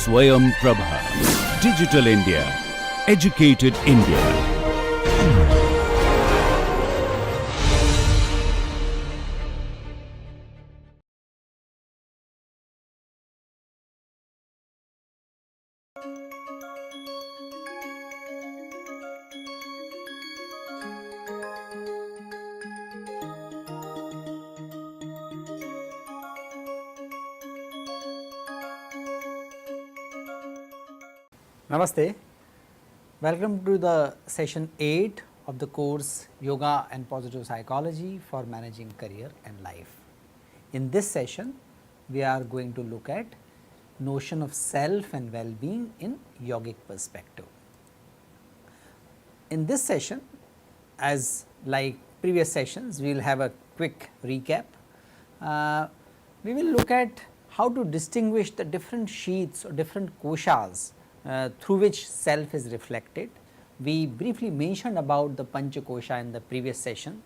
Swayam Prabha. Digital India. Educated India. Namaste. Welcome to the session 8 of the course Yoga and Positive Psychology for Managing Career and Life. In this session, we are going to look at notion of self and well-being in yogic perspective. In this session, as like previous sessions, we will have a quick recap. We will look at how to distinguish the different sheaths or different koshas through which self is reflected. We briefly mentioned about the Pancha Kosha in the previous session.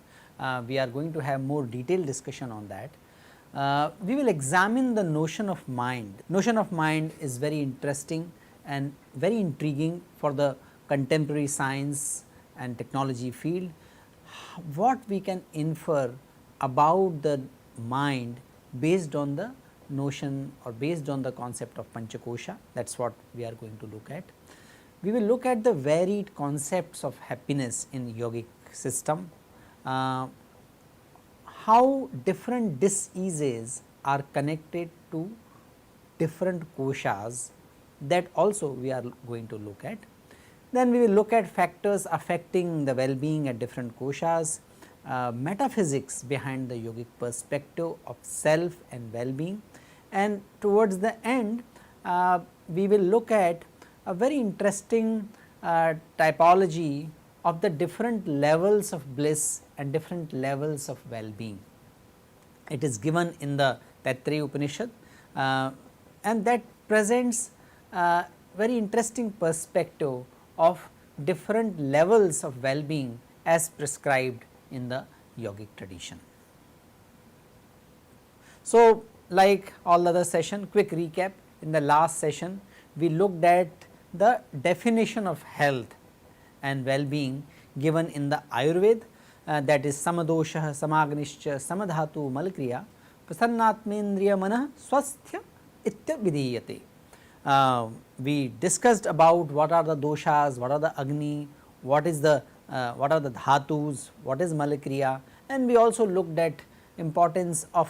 We are going to have more detailed discussion on that. We will examine the notion of mind. Notion of mind is very interesting and very intriguing for the contemporary science and technology field. What we can infer about the mind based on the notion or based on the concept of Panchakosha, that is what we are going to look at. We will look at the varied concepts of happiness in yogic system, how different diseases are connected to different koshas, that also we are going to look at. Then we will look at factors affecting the well-being at different koshas, metaphysics behind the yogic perspective of self and well-being, and towards the end we will look at a very interesting typology of the different levels of bliss and different levels of well-being. It is given in the Taittiriya Upanishad and that presents a very interesting perspective of different levels of well-being as prescribed in the yogic tradition. So, like all other session, quick recap. In the last session, we looked at the definition of health and well-being given in the Ayurveda, that is samadosha, samagnischa, samadhatu, malakriya, prasannatmendriya manah swasthya itya vidiyate. We discussed about what are the doshas, what are the agni, what are the dhatus, what is malakriya, and we also looked at importance of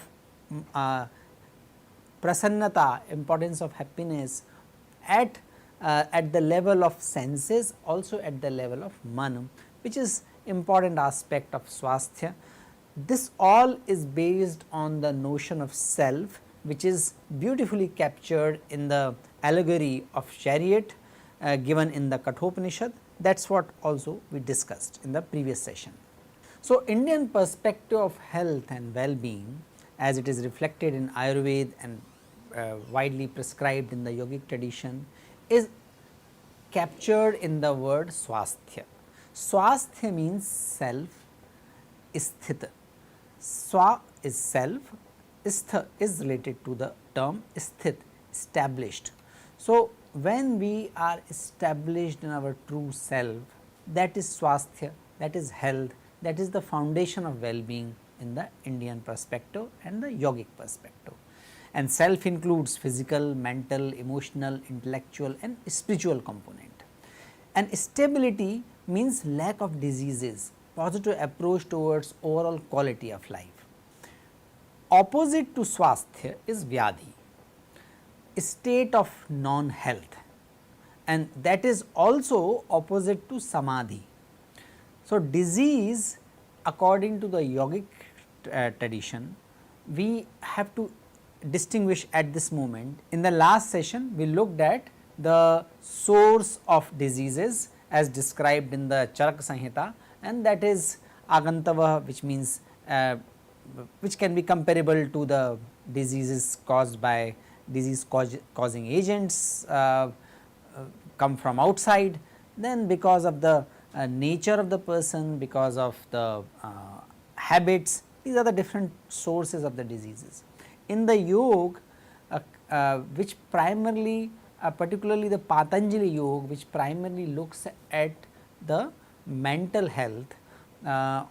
prasannata, importance of happiness at the level of senses, also at the level of man, which is important aspect of swasthya. This all is based on the notion of self, which is beautifully captured in the allegory of chariot given in the Kathopanishad. That is what also we discussed in the previous session. So, Indian perspective of health and well-being as it is reflected in Ayurveda and widely prescribed in the yogic tradition is captured in the word swasthya. Swasthya means self, sthita. Swa is self, stha is related to the term sthit, established. So, when we are established in our true self, that is swasthya, that is health, that is the foundation of well-being in the Indian perspective and the yogic perspective. And self includes physical, mental, emotional, intellectual and spiritual component. And stability means lack of diseases, positive approach towards overall quality of life. Opposite to swasthya is vyadhi, state of non-health, and that is also opposite to samadhi. So, disease according to the yogic tradition, we have to distinguish at this moment. In the last session, we looked at the source of diseases as described in the Charaka Samhita, and that is agantava, which means which can be comparable to the diseases caused by disease causing agents come from outside. Then because of the nature of the person, because of the habits, these are the different sources of the diseases. In the yoga, which primarily particularly the Patanjali Yoga, which primarily looks at the mental health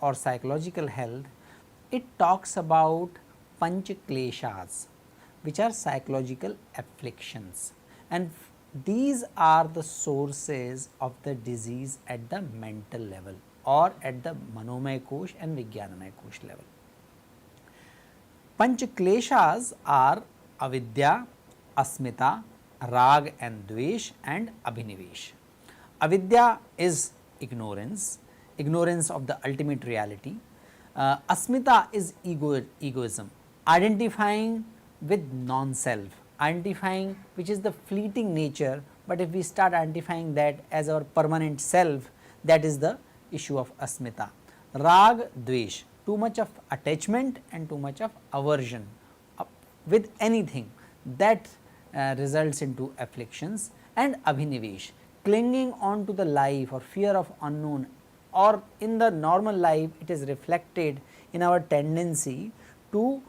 or psychological health, it talks about panch kleshas, which are psychological afflictions, and these are the sources of the disease at the mental level or at the manomay kosh and vijnanamay kosh level. Panch kleshas are avidya, asmita, rag and dvesh and abhinivesh. Avidya is ignorance, ignorance of the ultimate reality. Asmita is egoism, identifying with non-self, identifying which is the fleeting nature, but if we start identifying that as our permanent self, that is the issue of asmita. Rag, dvesh, too much of attachment and too much of aversion with anything, that results into afflictions. And abhinivesh, clinging on to the life or fear of unknown, or in the normal life it is reflected in our tendency to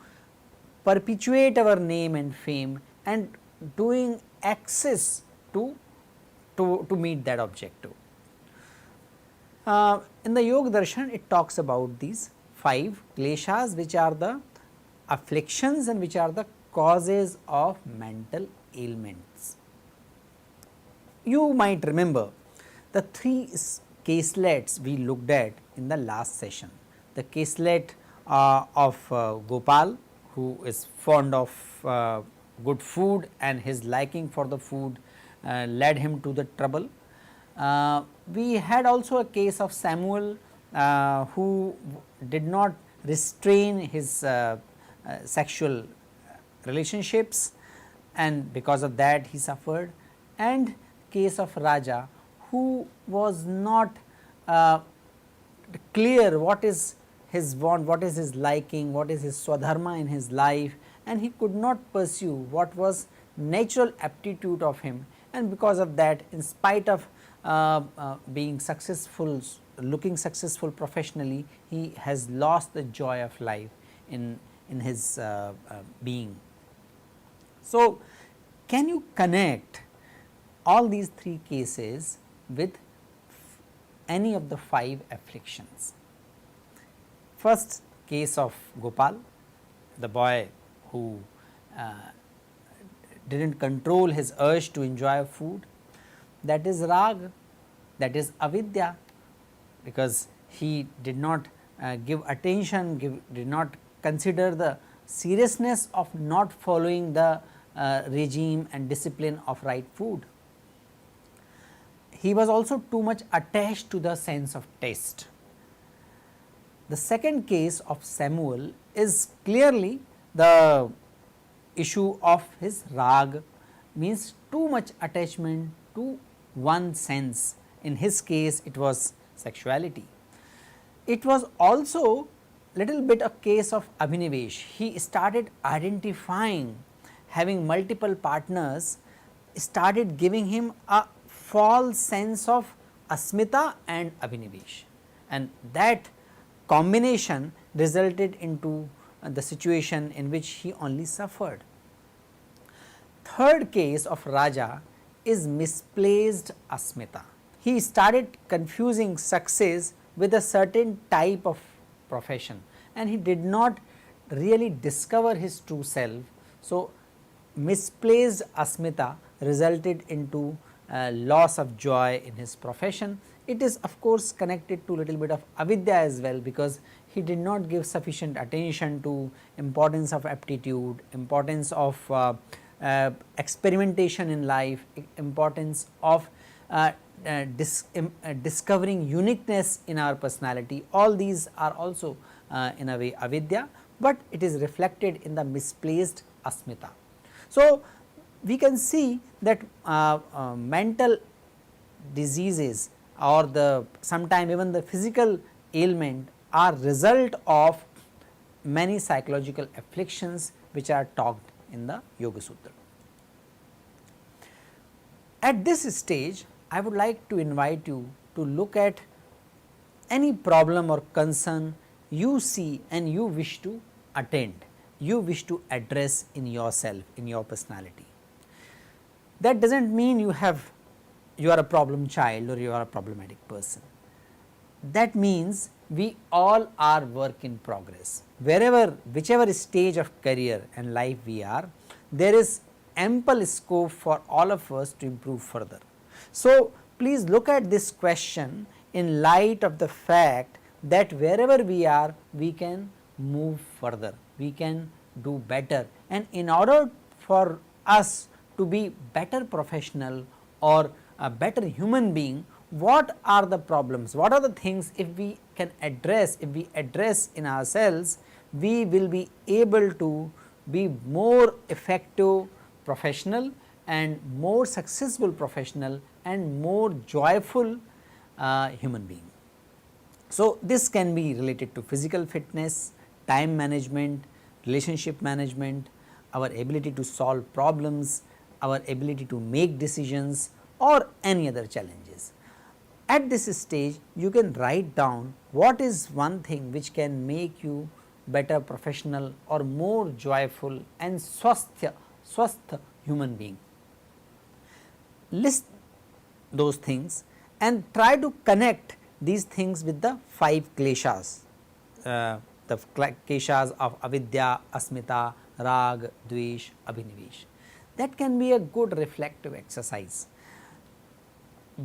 perpetuate our name and fame and doing excess to meet that objective. In the Yoga Darshan, it talks about these 5 kleshas, which are the afflictions and which are the causes of mental ailments. You might remember the 3 caselets we looked at in the last session. The caselet of Gopal, who is fond of good food and his liking for the food led him to the trouble. We had also a case of Samuel who did not restrain his sexual relationships, and because of that he suffered, and case of Raja who was not clear what is his want, what is his liking, what is his swadharma in his life, and he could not pursue what was natural aptitude of him, and because of that, in spite of being successful, looking successful professionally, he has lost the joy of life in his being. So, can you connect all these 3 cases with any of the 5 afflictions? First case of Gopal, the boy who did not control his urge to enjoy food, that is rag, that is avidya, because he did not give attention, did not consider the seriousness of not following the regime and discipline of right food. He was also too much attached to the sense of taste. The second case of Samuel is clearly the issue of his rag, means too much attachment to one sense. In his case, it was sexuality. It was also little bit a case of abhinivesh. He started identifying, having multiple partners, started giving him a false sense of asmita and abhinivesh, and that combination resulted into the situation in which he only suffered. Third case of Raja is misplaced asmita. He started confusing success with a certain type of profession, and he did not really discover his true self. So, misplaced asmita resulted into loss of joy in his profession. It is of course connected to little bit of avidya as well, because he did not give sufficient attention to importance of aptitude, importance of experimentation in life, importance of discovering uniqueness in our personality. All these are also in a way avidya, but it is reflected in the misplaced asmita. So, we can see that mental diseases or the sometime even the physical ailment are result of many psychological afflictions which are talked in the Yoga Sutra. At this stage, I would like to invite you to look at any problem or concern you see and you wish to attend, you wish to address in yourself, in your personality. that does not mean you are a problem child or you are a problematic person. That means we all are work in progress. Whichever stage of career and life we are, there is ample scope for all of us to improve further. So, please look at this question in light of the fact that wherever we are, we can move further, we can do better, and in order for us to be better professional or a better human being, what are the problems, what are the things if we can address, if we address in ourselves, we will be able to be more effective professional and more successful professional and more joyful human being. So, this can be related to physical fitness, time management, relationship management, our ability to solve problems, our ability to make decisions or any other challenges. At this stage, you can write down what is one thing which can make you better professional or more joyful and swasth human being. List those things and try to connect these things with the 5 kleshas, the kleshas of avidya, asmita, rag, dvesh, abhinivesh. That can be a good reflective exercise,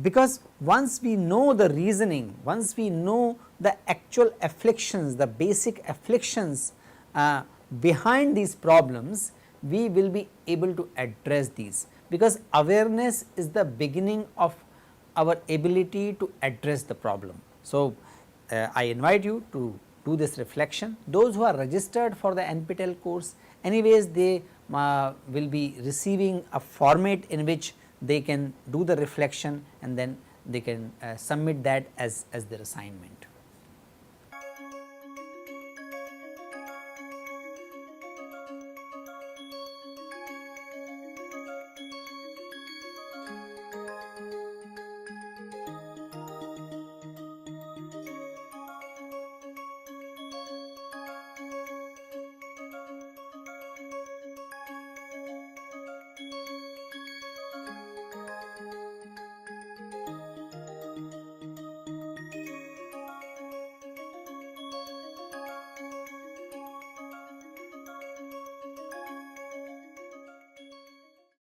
because once we know the reasoning, once we know the actual afflictions, the basic afflictions behind these problems, we will be able to address these, because awareness is the beginning of our ability to address the problem. So, I invite you to do this reflection. Those who are registered for the NPTEL course, anyways they will be receiving a format in which they can do the reflection and then they can submit that as their assignment.